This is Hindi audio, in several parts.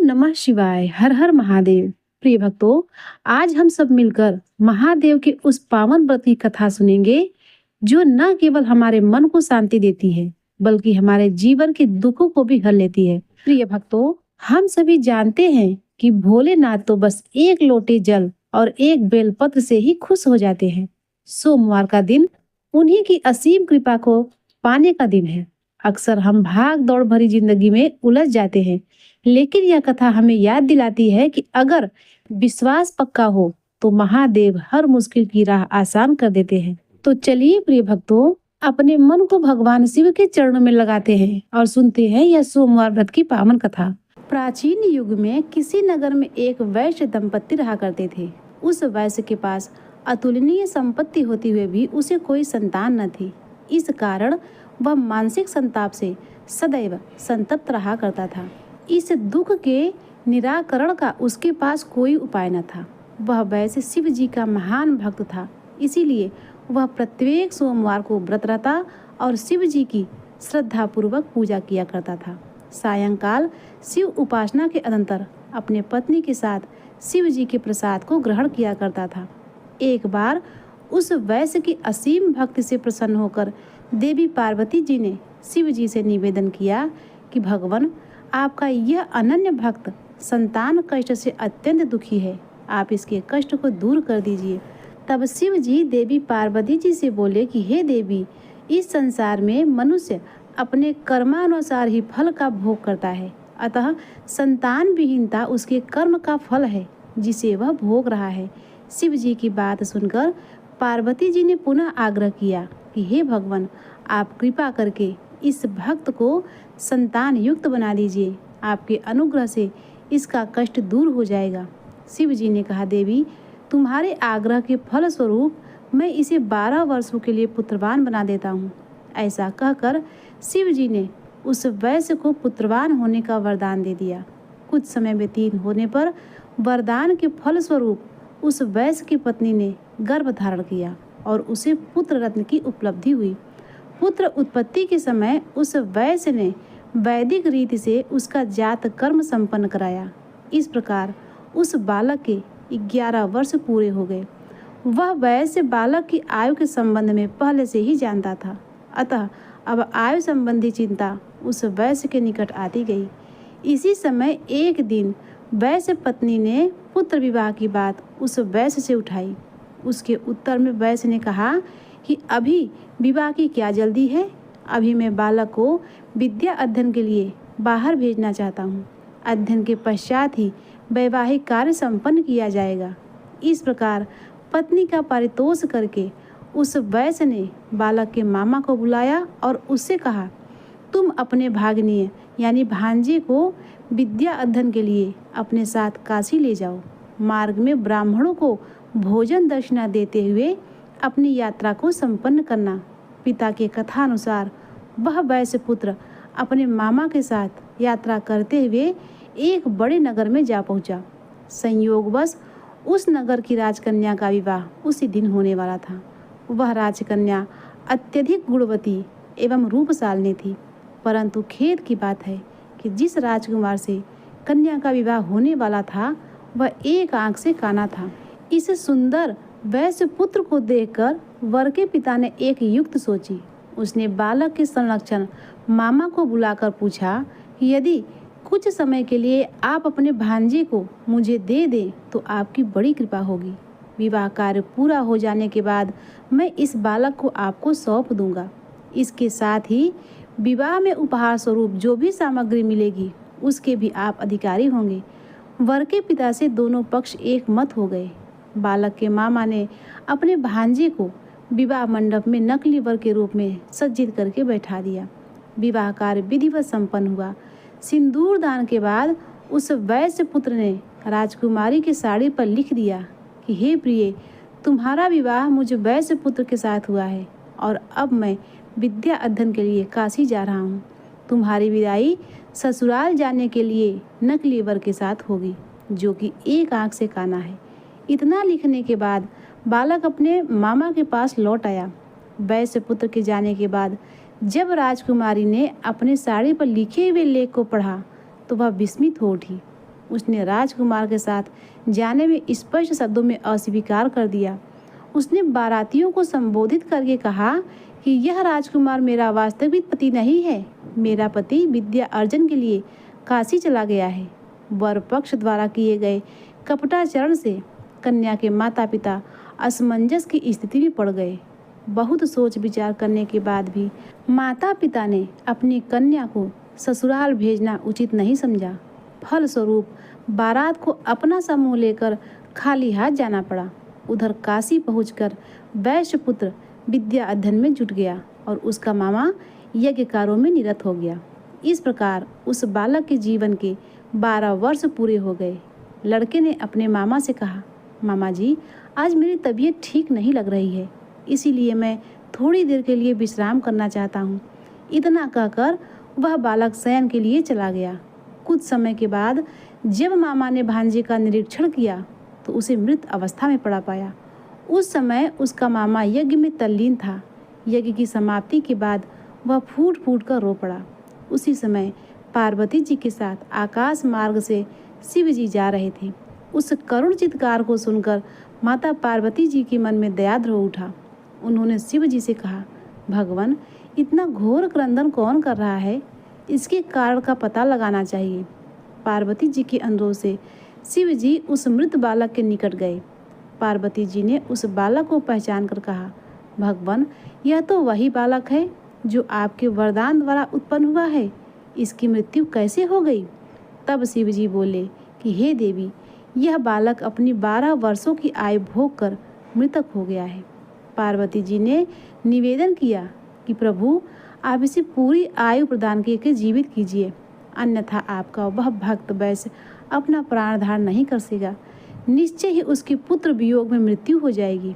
नमः शिवाय। हर हर महादेव। प्रिय भक्तों, आज हम सब मिलकर महादेव के उस पावन व्रत की कथा सुनेंगे जो न केवल हमारे मन को शांति देती है बल्कि हमारे जीवन के दुखों को भी हल लेती है। प्रिय भक्तों, हम सभी जानते हैं कि भोलेनाथ तो बस एक लोटे जल और एक बेलपत्र से ही खुश हो जाते हैं। सोमवार का दिन उन्हीं की असीम कृपा को पाने का दिन है। अक्सर हम भाग दौड़ भरी जिंदगी में उलझ जाते हैं, लेकिन यह कथा हमें याद दिलाती है कि अगर विश्वास पक्का हो तो महादेव हर मुश्किल की राह आसान कर देते हैं। तो चलिए प्रिय भक्तों, अपने मन को भगवान शिव के चरणों में लगाते हैं और सुनते हैं यह सोमवार व्रत की पावन कथा। प्राचीन युग में किसी नगर में एक वैश्य दंपत्ति रहा करते थे। उस वैश्य के पास अतुलनीय संपत्ति होते हुए भी उसे कोई संतान न थी। इस कारण वह मानसिक संताप से सदैव संतप्त रहा करता था। इस दुख के निराकरण का उसके पास कोई उपाय न था। वह वैसे शिव जी का महान भक्त था, इसीलिए वह प्रत्येक सोमवार को व्रत रहता और शिव जी की श्रद्धापूर्वक पूजा किया करता था। सायंकाल शिव उपासना के अनंतर अपने पत्नी के साथ शिव जी के प्रसाद को ग्रहण किया करता था। एक बार उस वैश्य की असीम भक्ति से प्रसन्न होकर देवी पार्वती जी ने शिव जी से निवेदन किया कि भगवान, आपका यह अनन्य भक्त संतान कष्ट से अत्यंत दुखी है, आप इसके कष्ट को दूर कर दीजिए। तब शिव जी देवी पार्वती जी से बोले कि हे देवी, इस संसार में मनुष्य अपने कर्मानुसार ही फल का भोग करता है, अतः संतान विहीनता उसके कर्म का फल है जिसे वह भोग रहा है। शिव जी की बात सुनकर पार्वती जी ने पुनः आग्रह किया कि हे भगवान, आप कृपा करके इस भक्त को संतान युक्त बना दीजिए, आपके अनुग्रह से इसका कष्ट दूर हो जाएगा। शिव जी ने कहा, देवी, तुम्हारे आग्रह के फल स्वरूप मैं इसे 12 वर्षों के लिए पुत्रवान बना देता हूँ। ऐसा कहकर शिव जी ने उस वैश्य को पुत्रवान होने का वरदान दे दिया। कुछ समय व्यतीत होने पर वरदान के फल स्वरूप उस वैश्य की पत्नी ने गर्भ धारण किया और उसे पुत्र रत्न की उपलब्धि हुई। पुत्र उत्पत्ति के समय उस वैश्य ने वैदिक रीति से उसका जात कर्म संपन्न कराया। इस प्रकार उस बालक के 11 वर्ष पूरे हो गए। वह वैश्य बालक की आयु के संबंध में पहले से ही जानता था, अतः अब आयु संबंधी चिंता उस वैश्य के निकट आती गई। इसी समय एक दिन वैश्य पत्नी ने पुत्र विवाह की बात उस वैश्य से उठाई। उसके उत्तर में वैश्य ने कहा कि अभी विवाह की क्या जल्दी है, अभी मैं बालक को विद्या अध्ययन के लिए बाहर भेजना चाहता हूँ। अध्ययन के पश्चात ही वैवाहिक कार्य संपन्न किया जाएगा। इस प्रकार पत्नी का परितोष करके उस वैश्य ने बालक के मामा को बुलाया और उससे कहा, तुम अपने भाग्ने यानी भांजे को विद्या अध्ययन के लिए अपने साथ काशी ले जाओ। मार्ग में ब्राह्मणों को भोजन दक्षिणा देते हुए अपनी यात्रा को संपन्न करना। पिता के कथानुसार वह वैश्य पुत्र अपने मामा के साथ यात्रा करते हुए एक बड़े नगर में जा पहुंचा। संयोगवश उस नगर की राजकन्या का विवाह उसी दिन होने वाला था। वह राजकन्या अत्यधिक गुणवती एवं रूपशालिनी थी, परंतु खेद की बात है कि जिस राजकुमार से कन्या का विवाह होने वाला था वह एक आंख से काना था। इस सुंदर वैश्य पुत्र को देखकर वर के पिता ने एक युक्ति सोची। उसने बालक के संरक्षण मामा को बुलाकर पूछा कि यदि कुछ समय के लिए आप अपने भांजे को मुझे दे दें तो आपकी बड़ी कृपा होगी। विवाह कार्य पूरा हो जाने के बाद मैं इस बालक को आपको सौंप दूंगा। इसके साथ ही विवाह में उपहार स्वरूप जो भी सामग्री मिलेगी उसके भी आप अधिकारी होंगे। वर के पिता से दोनों पक्ष एक मत हो गए। बालक के मामा ने अपने भांजे को विवाह मंडप में नकली वर के रूप में सज्जित करके बैठा दिया। विवाह कार्य विधिवत संपन्न हुआ। सिंदूर दान के बाद उस वैश्य पुत्र ने राजकुमारी की साड़ी पर लिख दिया कि हे प्रिय, तुम्हारा विवाह मुझ वैश्य पुत्र के साथ हुआ है और अब मैं विद्या अध्ययन के लिए काशी जा रहा हूँ। तुम्हारी विदाई ससुराल जाने के लिए नकली वर के साथ होगी जो कि एक आंख से काना है। इतना लिखने के बाद बालक अपने मामा के पास लौट आया। वैश्य पुत्र के जाने के बाद जब राजकुमारी ने अपने साड़ी पर लिखे हुए लेख को पढ़ा तो वह विस्मित हो उठी। उसने राजकुमार के साथ जाने में स्पष्ट शब्दों में अस्वीकार कर दिया। उसने बारातियों को संबोधित करके कहा कि यह राजकुमार मेरा वास्तविक पति नहीं है। मेरा पति विद्या अर्जन के लिए काशी चला गया है। वर पक्ष द्वारा किए गए कपटाचरण से कन्या के माता पिता असमंजस की स्थिति में पड़ गए। बहुत सोच विचार करने के बाद भी माता पिता ने अपनी कन्या को ससुराल भेजना उचित नहीं समझा। फलस्वरूप बारात को अपना समूह लेकर खाली हाथ जाना पड़ा। उधर काशी पहुंचकर वैश्य पुत्र विद्या अध्ययन में जुट गया और उसका मामा यज्ञ कार्यों में निरत हो गया। इस प्रकार उस बालक के जीवन के 12 वर्ष पूरे हो गए। लड़के ने अपने मामा से कहा, मामा जी, आज मेरी तबीयत ठीक नहीं लग रही है, इसीलिए मैं थोड़ी देर के लिए विश्राम करना चाहता हूँ। इतना कहकर वह बालक शयन के लिए चला गया। कुछ समय के बाद जब मामा ने भांजे का निरीक्षण किया तो उसे मृत अवस्था में पड़ा पाया। उस समय उसका मामा यज्ञ में तल्लीन था। यज्ञ की समाप्ति के बाद वह फूट फूट कर रो पड़ा। उसी समय पार्वती जी के साथ आकाश मार्ग से शिव जी जा रहे थे। उस करुण चित्कार को सुनकर माता पार्वती जी के मन में दयाद्र हो उठा। उन्होंने शिव जी से कहा, भगवान, इतना घोर क्रंदन कौन कर रहा है? इसके कारण का पता लगाना चाहिए। पार्वती जी के अनुरोध से शिव जी उस मृत बालक के निकट गए। पार्वती जी ने उस बालक को पहचान कर कहा, भगवान, यह तो वही बालक है जो आपके वरदान द्वारा उत्पन्न हुआ है। इसकी मृत्यु कैसे हो गई? तब शिव जी बोले कि हे देवी, यह बालक अपनी 12 वर्षों की आयु भोग कर मृतक हो गया है। पार्वती जी ने निवेदन किया कि प्रभु, आप इसे पूरी आयु प्रदान करके जीवित कीजिए, अन्यथा आपका वह भक्त वैश्य अपना प्राण धारण नहीं कर सकेगा। निश्चय ही उसके पुत्र वियोग में मृत्यु हो जाएगी।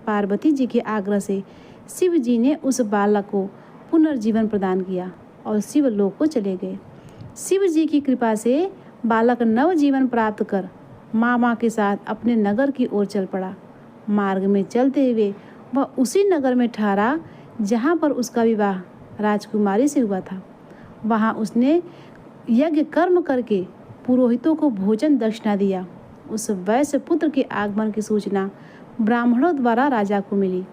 पार्वती जी के आग्रह से शिव जी ने उस बालक को पुनर्जीवन प्रदान किया और शिवलोक को चले गए। शिव जी की कृपा से बालक नवजीवन प्राप्त कर मामा के साथ अपने नगर की ओर चल पड़ा। मार्ग में चलते हुए वह उसी नगर में ठहरा जहाँ पर उसका विवाह राजकुमारी से हुआ था। वहाँ उसने यज्ञ कर्म करके पुरोहितों को भोजन दक्षिणा दिया। उस वैश्य पुत्र के आगमन की सूचना ब्राह्मणों द्वारा राजा को मिली।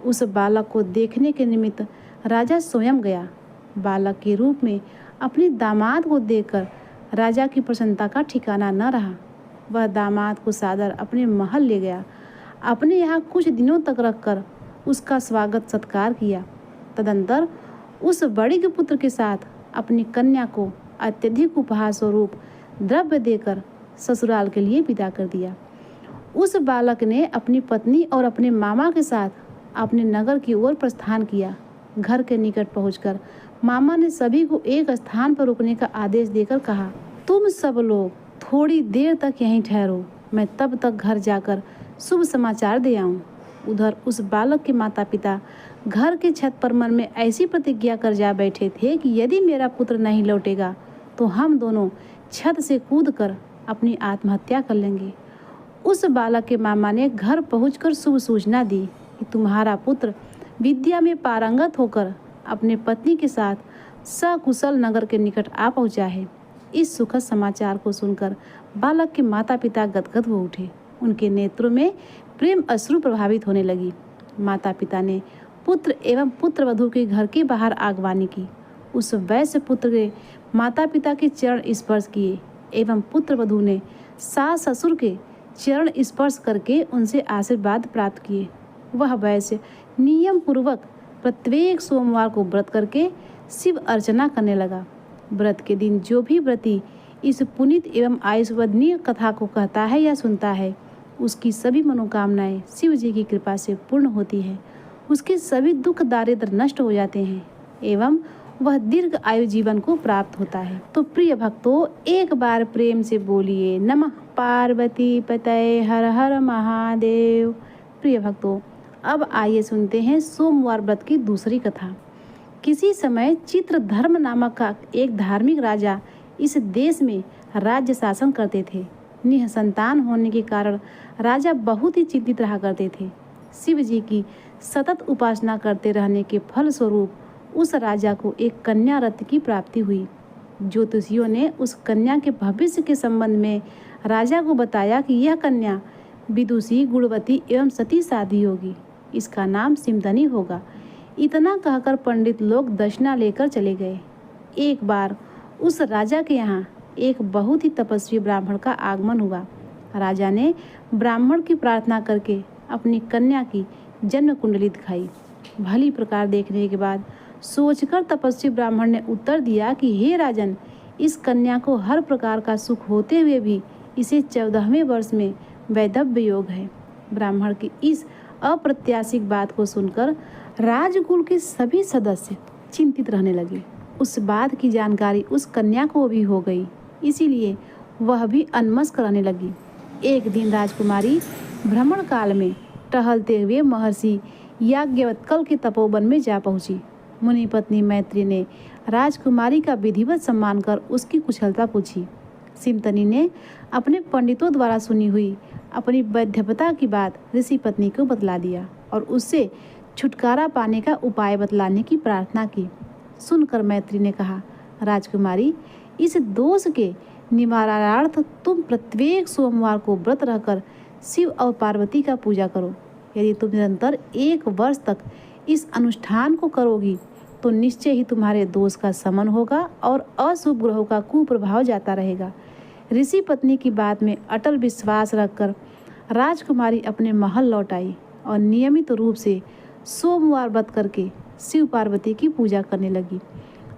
उस बालक को देखने के निमित्त राजा स्वयं गया। बालक के रूप में अपने दामाद को देखकर राजा की प्रसन्नता का ठिकाना न रहा। वह दामाद को सादर अपने महल ले गया। अपने यहाँ कुछ दिनों तक रखकर उसका स्वागत सत्कार किया। तदंतर उस बड़े के पुत्र के साथ अपनी कन्या को अत्यधिक उपहार स्वरूप द्रव्य देकर ससुराल के लिए विदा कर दिया। उस बालक ने अपनी पत्नी और अपने मामा के साथ अपने नगर की ओर प्रस्थान किया। घर के निकट पहुंचकर मामा ने सभी को एक स्थान पर रुकने का आदेश देकर कहा, तुम सब लोग थोड़ी देर तक यहीं ठहरो, मैं तब तक घर जाकर शुभ समाचार दे आऊं। उधर उस बालक के माता पिता घर के छत पर मन में ऐसी प्रतिज्ञा कर जा बैठे थे कि यदि मेरा पुत्र नहीं लौटेगा तो हम दोनों छत से कूदकर अपनी आत्महत्या कर लेंगे। उस बालक के मामा ने घर पहुंचकर शुभ सूचना दी कि तुम्हारा पुत्र विद्या में पारंगत होकर अपने पत्नी के साथ सकुशल नगर के निकट आ पहुंचा है। इस सुखद समाचार को सुनकर बालक के माता पिता गदगद हो उठे। उनके नेत्रों में प्रेम अश्रु प्रभावित होने लगी। माता पिता ने पुत्र एवं पुत्रवधू के घर के बाहर आगवानी की। उस वैश्य पुत्र के माता पिता के चरण स्पर्श किए एवं पुत्रवधू ने सास ससुर के चरण स्पर्श करके उनसे आशीर्वाद प्राप्त किए। वह वैश्य नियम पूर्वक प्रत्येक सोमवार को व्रत करके शिव अर्चना करने लगा। व्रत के दिन जो भी व्रती इस पुनीत एवं आयुष्वदनीय कथा को कहता है या सुनता है, उसकी सभी मनोकामनाएं शिव जी की कृपा से पूर्ण होती है। उसके सभी दुख दारिद्र नष्ट हो जाते हैं एवं वह दीर्घ आयु जीवन को प्राप्त होता है। तो प्रिय भक्तों, एक बार प्रेम से बोलिए नमः पार्वती पतये हर हर महादेव। प्रिय भक्तों, अब आइए सुनते हैं सोमवार व्रत की दूसरी कथा। किसी समय चित्रधर्म नामक का एक धार्मिक राजा इस देश में राज्य शासन करते थे। निःसंतान होने के कारण राजा बहुत ही चिंतित रहा करते थे। शिव जी की सतत उपासना करते रहने के फलस्वरूप उस राजा को एक कन्या रत्न की प्राप्ति हुई। ज्योतिषियों ने उस कन्या के भविष्य के संबंध में राजा को बताया कि यह कन्या विदुषी, गुणवती एवं सती शादी होगी। इसका नाम सिमदनी होगा। इतना कहकर पंडित लोग दक्षिणा लेकर चले गए। एक बार उस राजा के यहाँ एक बहुत ही तपस्वी ब्राह्मण का आगमन हुआ। राजा ने ब्राह्मण की प्रार्थना करके अपनी कन्या की जन्म कुंडली दिखाई। भली प्रकार देखने के बाद सोचकर तपस्वी ब्राह्मण ने उत्तर दिया कि हे राजन, इस कन्या को हर प्रकार का सुख होते हुए भी इसे 14वें वर्ष में वैधव्य योग है। ब्राह्मण की इस अप्रत्याशित बात को सुनकर राजकुल के सभी सदस्य चिंतित रहने लगे। उस बात की जानकारी उस कन्या को भी हो गई, इसीलिए वह भी अनमस्क रहने लगी। एक दिन राजकुमारी भ्रमण काल में टहलते हुए महर्षि याज्ञवल्क्य के तपोवन में जा पहुंची। मुनि पत्नी मैत्री ने राजकुमारी का विधिवत सम्मान कर उसकी कुशलता पूछी। सिमतनी ने अपने पंडितों द्वारा सुनी हुई अपनी वैधव्यता की बात ऋषि पत्नी को बतला दिया और उससे छुटकारा पाने का उपाय बतलाने की प्रार्थना की। सुनकर मैत्री ने कहा, राजकुमारी, इस दोष के निवारणार्थ तुम प्रत्येक सोमवार को व्रत रहकर शिव और पार्वती का पूजा करो। यदि तुम निरंतर 1 वर्ष तक इस अनुष्ठान को करोगी तो निश्चय ही तुम्हारे दोष का शमन होगा और अशुभ ग्रहों का कुप्रभाव जाता रहेगा। ऋषि पत्नी की बात में अटल विश्वास रखकर राजकुमारी अपने महल लौट आई और नियमित रूप से सोमवार व्रत करके शिव पार्वती की पूजा करने लगी।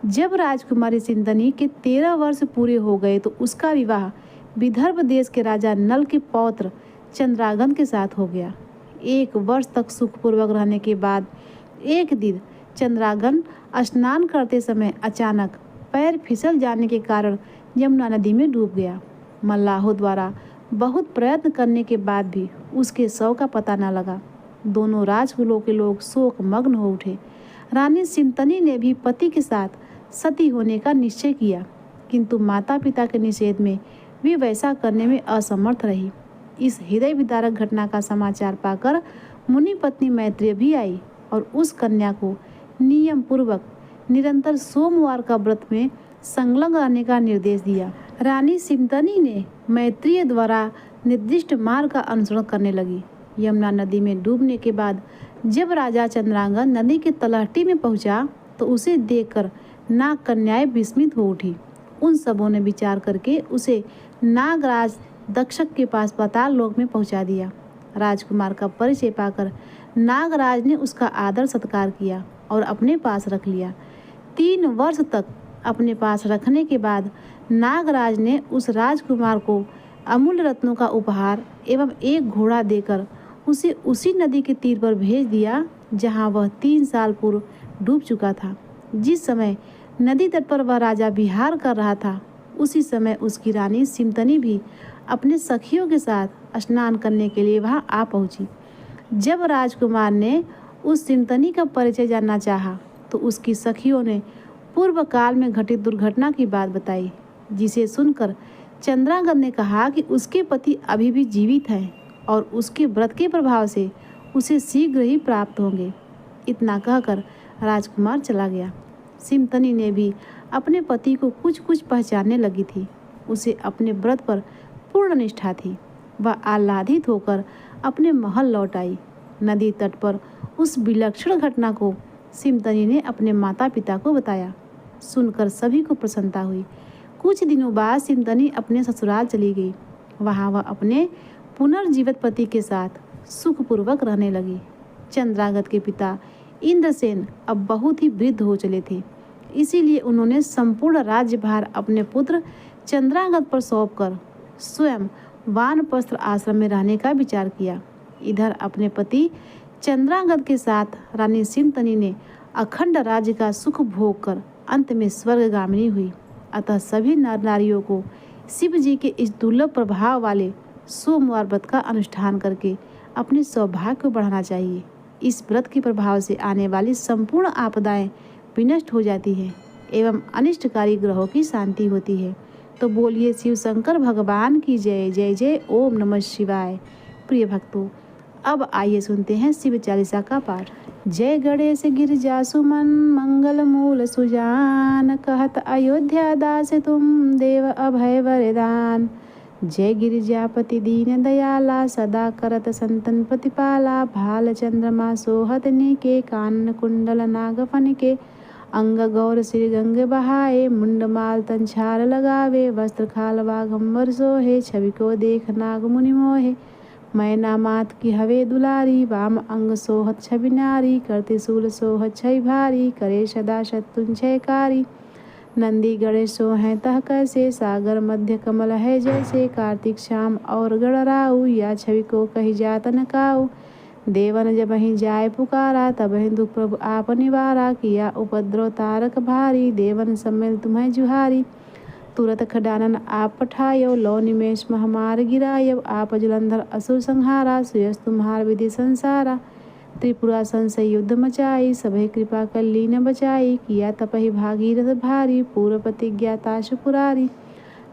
जब राजकुमारी सिमदनी के 13 वर्ष पूरे हो गए तो उसका विवाह विदर्भ देश के राजा नल के पौत्र चंद्रागन के साथ हो गया। 1 वर्ष तक सुखपूर्वक रहने के बाद एक दिन चंद्रागन स्नान करते समय अचानक पैर फिसल जाने के कारण यमुना नदी में डूब गया। मल्लाहों द्वारा बहुत प्रयत्न करने के बाद भी उसके शव का पता न लगा। दोनों राजकुलों के लोग शोक मग्न हो उठे। रानी सिमतनी ने भी पति के साथ सती होने का निश्चय किया, किंतु माता पिता के निषेध में वे वैसा करने में असमर्थ रही। इस हृदय विदारक घटना का समाचार पाकर मुनि पत्नी मैत्रेय भी आई और उस कन्या को नियम पूर्वक निरंतर सोमवार का व्रत में संलग्न रहने का निर्देश दिया। रानी सिमतनी ने मैत्रेय द्वारा निर्दिष्ट मार्ग का अनुसरण करने लगी। यमुना नदी में डूबने के बाद जब राजा चंद्रांगन नदी के तलहटी में पहुंचा तो उसे देखकर नाग कन्याएं विस्मित हो उठी। उन सबों ने विचार करके उसे नागराज दक्षक के पास पाताल लोक में पहुंचा दिया। राजकुमार का परिचय पाकर नागराज ने उसका आदर सत्कार किया और अपने पास रख लिया। 3 वर्ष तक अपने पास रखने के बाद नागराज ने उस राजकुमार को अमूल्य रत्नों का उपहार एवं एक घोड़ा देकर उसे उसी नदी के तीर पर भेज दिया जहां वह 3 साल पूर्व डूब चुका था। जिस समय नदी तट पर वह राजा विहार कर रहा था, उसी समय उसकी रानी सिमतनी भी अपने सखियों के साथ स्नान करने के लिए वहां आ पहुंची। जब राजकुमार ने उस सिमतनी का परिचय जानना चाहा तो उसकी सखियों ने पूर्व काल में घटित दुर्घटना की बात बताई, जिसे सुनकर चंद्रांगन ने कहा कि उसके पति अभी भी जीवित हैं और उसके व्रत के प्रभाव से उसे शीघ्र ही प्राप्त होंगे। इतना कहकर राजकुमार चला गया। सिमतनी ने भी अपने पति को कुछ कुछ पहचानने लगी थी। उसे अपने व्रत पर पूर्ण निष्ठा थी। वह आह्लादित होकर अपने महल लौट आई। नदी तट पर उस विलक्षण घटना को सिमतनी ने अपने माता पिता को बताया। सुनकर सभी को प्रसन्नता हुई। कुछ दिनों बाद सिमतनी अपने ससुराल चली गई। वहाँ वह अपने पुनर्जीवित पति के साथ सुखपूर्वक रहने लगी। चंद्रांगत के पिता इंद्रसेन अब बहुत ही वृद्ध हो चले थे, इसीलिए उन्होंने संपूर्ण राज्यभार अपने पुत्र चंद्रांगत पर सौंपकर स्वयं वानप्रस्थ आश्रम में रहने का विचार किया। इधर अपने पति चंद्रांगत के साथ रानी सिमतनी ने अखंड राज्य का सुख भोग कर अंत में स्वर्गगामिनी हुई। अतः सभी नर नारियों को शिव जी के इस दुर्लभ प्रभाव वाले सोमवार व्रत का अनुष्ठान करके अपने सौभाग्य को बढ़ाना चाहिए। इस व्रत के प्रभाव से आने वाली संपूर्ण आपदाएं विनष्ट हो जाती हैं एवं अनिष्टकारी ग्रहों की शांति होती है। तो बोलिए शिव शंकर भगवान की जय। जय जय ओम नमः शिवाय। प्रिय भक्तों, अब आइए सुनते हैं शिव चालीसा का पाठ। जय गणेश गिरजा सुमन मंगल मूल सुजान, कहत अयोध्या दास तुम देव अभय वरदान। जय गिरिजापति दीन दयाला, सदा करत संतन प्रतिपाला। भाल चंद्रमा सोहत के, कानन कुंडल नागफन के। अंग गौर श्री गंग बहाए, मुंड माल तन छाल लगावे। वस्त्र खाल बाघंबर सोहे, छवि को देख नाग मुनि मोहे। मैना मात की हवे दुलारी, वाम अंग सोहत छवि नारी। करते शूल सोहत छई भारी, करे सदा शत्रुन छयकारी। नंदी गणेश सोहें तह कैसे, सागर मध्य कमल है जैसे। कार्तिक श्याम और गणराऊ, या छवि को कही जात न काऊ। देवन जब ही जाय पुकारा, तब ही दुख प्रभु आप निवारा। किया उपद्रव तारक भारी, देवन सम्मिल तुम्हें जुहारी। तुरत खडानन आप पठायो, लौ निमेष महामार गिरायो। आप जलंधर असुर संहारा, सुयस तुम्हार विधि संसारा। त्रिपुरा संशय युद्ध मचाई, सभय कृपा कर लीन बचाई। किया तपहि भागीरथ भारी, पूर्व प्रतिज्ञा ताशु पुरारी।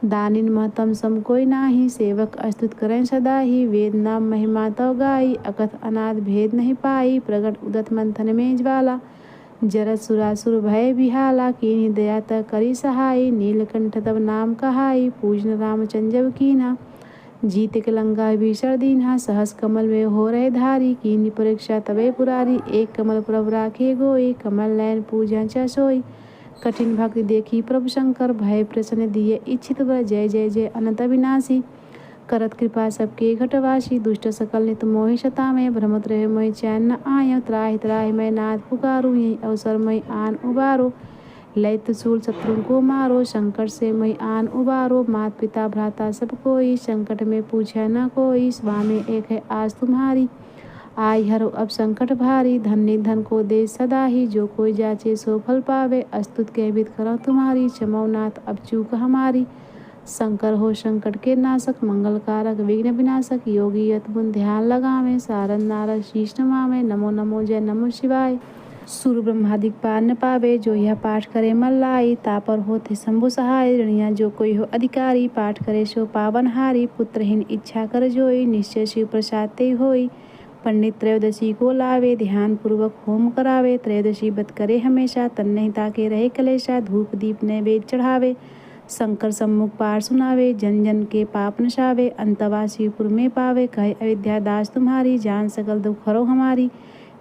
दानिन महतम सम कोई नाही, सेवक अस्तुत करें सदा ही। वेद नाम महिमा तव गाई, अकथ अनाद भेद नहीं पाई। प्रगट उदत मंथन में ज्वाला, जरत सुरासुर भय बिहाला। कीन्ही दया त करी सहाय, नीलकंठ तब नाम कहाई। पूजन रामचंद्र कीन्हा, जीत के लंका भीषण दीन्हा। सहस कमल में हो रहे धारी, कीन्ही परीक्षा तबे पुरारी। एक कमल प्रभु राखे गोई, कमल नयन पूजा च सोई। कठिन भक्ति देखी प्रभु शंकर, भय प्रसन्न दिए इच्छित वर। जय जय जय अनंत विनाशी, करत कृपा सबके घटवासी। दुष्ट सकल नित मोहि सतावे, भ्रमत रहे मोहि चैन न आयो। त्राहि त्राहि मैं नाथ पुकारू, यही अवसर मैं आन उबारो। लय त्रिशूल शत्रु को मारो, संकट से मैं आन उबारो। मात पिता भ्राता सब कोई, संकट में पूछे न कोई। स्वामी एक है आज तुम्हारी, आई हरो अब संकट भारी। धन्य धन को दे सदा ही, जो कोई जाचे सो फल पावे। अस्तुत के विद करो तुम्हारी, क्षमो नाथ अब चूक हमारी। शंकर हो संकट के नाशक, मंगल कारक विघ्न विनाशक। योगी यत गुण ध्यान लगावे, सारन नारद शीश नमावे। नमो नमो जय नमो शिवाय, सुर ब्रह्मादिक पार न पावे। जो यह पाठ करे मन लाई, तापर होते शंभु सहाय। ऋणिया जो कोई हो अधिकारी, पाठ करे सो पावन हारी। पुत्रहीन इच्छा कर जोई, निश्चय शिव प्रसाद ते होई। पंडित त्रयोदशी को लावे, ध्यान पूर्वक होम करावे। त्रयोदशी व्रत करे हमेशा, तन नहीं ताके रहे कलेशा। धूप दीप नैवेद्य चढ़ावे, शंकर सम्मुख पाठ सुनावे। जन जन के पाप नशावे, अंतवा शिवपुर में पावे। कहे अयोध्या दास तुम्हारी, जान सकल दुख हरो हमारी।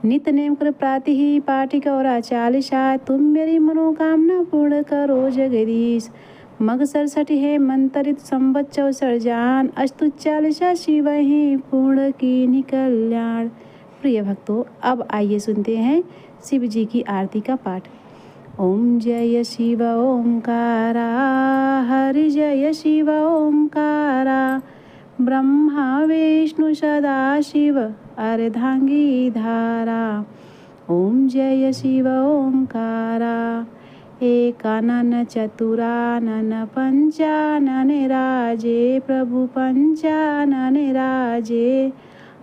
नित नेम कर प्राति ही पाठिक और चालीसा, तुम मेरी मनोकामना पूर्ण करो जगदीश। मग 67 है मंत्रित संवत 64 जान, अस्तु 40 शिव ही पूर्ण की कल्याण। प्रिय भक्तों, अब आइए सुनते हैं शिव जी की आरती का पाठ। ओम जय शिव ओंकारा, हरि जय शिव ओंकारा। ब्रह्मा विष्णु सदा शिव, अर्धांगी धारा। ओम जय शिव ओंकारा, एकानन चतुरानन पंचानन राजे। प्रभु पंचानन राजे,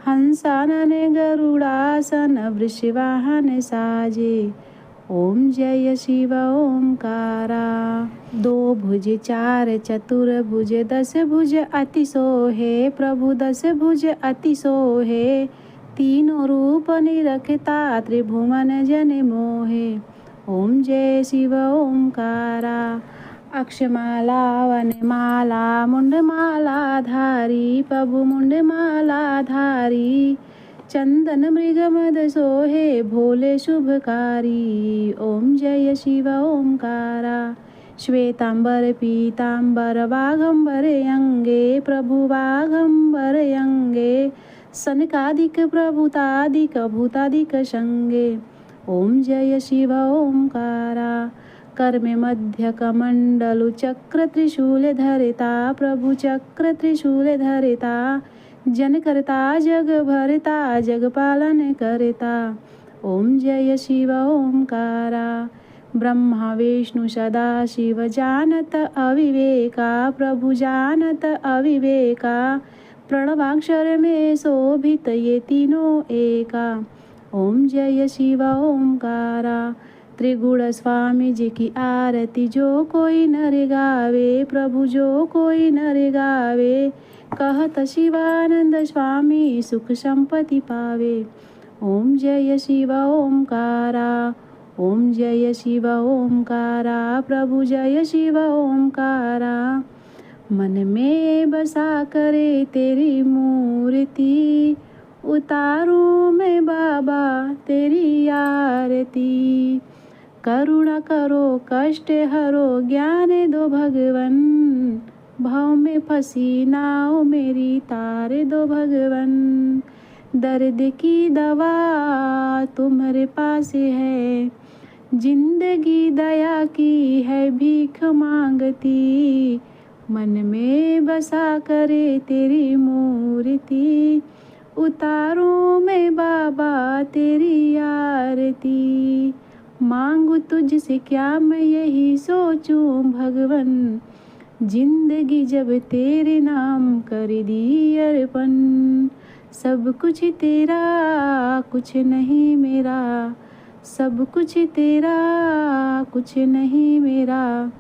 हंसानन गरुड़ासन वृषवाहन साजे। ओम जय शिव ओंकारा। दो भुज चार चतुर्भुज, 10 भुज अति सोहे। प्रभु 10 भुज अति सोहे, तीनों रूप निरखता त्रिभुवन जन मोहे। ओम जय शिव ओंकारा। अक्षमाला वनमाला मुंडमाला धारी। प्रभु मुंडमाला धारी, चंदन मृग मद सोहे भोले शुभकारी। ओम जय शिव ओंकारा। श्वेतांबर पीतांबर बाघंबर अंगे। प्रभु बाघंबर अंगे, सनकादिक प्रभुतादिक भूतादिक संगे। ओम जय शिव ओंकारा। कर में मध्य कमंडलु चक्र त्रिशूल धरिता। प्रभु चक्र त्रिशूल धरिता, जन करता जग भरता जग पालन करता। ओम जय शिव ओंकारा। ब्रह्मा विष्णु सदा शिव जानत अविवेका। प्रभु जानत अविवेका, प्रणवाक्षर में शोभित ये तीनों एका। ओम जय शिव ओंकारा। त्रिगुण स्वामी जी की आरती जो कोई नर गावे। प्रभु जो कोई नर गावे, कहत शिवानंद स्वामी सुख संपत्ति पावे। ओम जय शिव ओंकारा, ओम जय शिव ओंकारा, प्रभु जय शिव ओंकारा। मन में बसा करे तेरी मूर्ति, उतारूं मैं बाबा तेरी आरती। करुणा करो कष्ट हरो ज्ञान दो भगवन, भाव में फंसी नाव मेरी तार दो भगवन। दर्द की दवा तुम्हारे पास है, जिंदगी दया की है भीख मांगती। मन में बसा करे तेरी मूर्ति, उतारूं मैं बाबा तेरी आरती। मांगू तुझसे क्या मैं यही सोचूं भगवन, जिंदगी जब तेरे नाम कर दी अर्पण। सब कुछ तेरा कुछ नहीं मेरा, सब कुछ तेरा कुछ नहीं मेरा।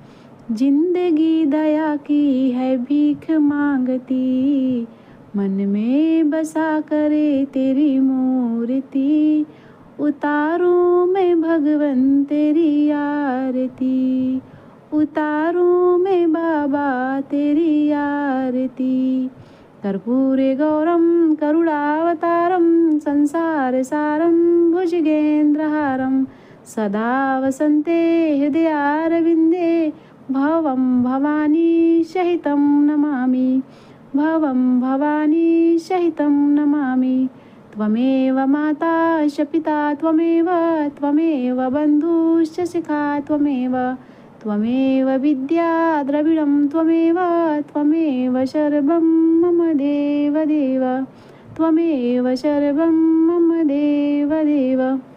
जिंदगी दया की है भीख मांगती, मन में बसा करे तेरी मूर्ति। उतारूं मैं भगवन तेरी आरती, उतारूं मैं बाबा तेरी आरती। कर्पूरे गौरम करुणावतारम, संसार सारम भुजगेन्द्रहारम। सदा वसन्ते हृदयारविन्दे, भवं भवानी सहितं नमामि, भवं भवानी सहितं नमामि। त्वमेव माता च पिता त्वमेव, त्वमेव बन्धुश्च सखा त्वमेव, त्वमेव विद्या द्रविणं त्वमेव, त्वमेव सर्वं मम देव देव, त्वमेव सर्वं मम देव देव।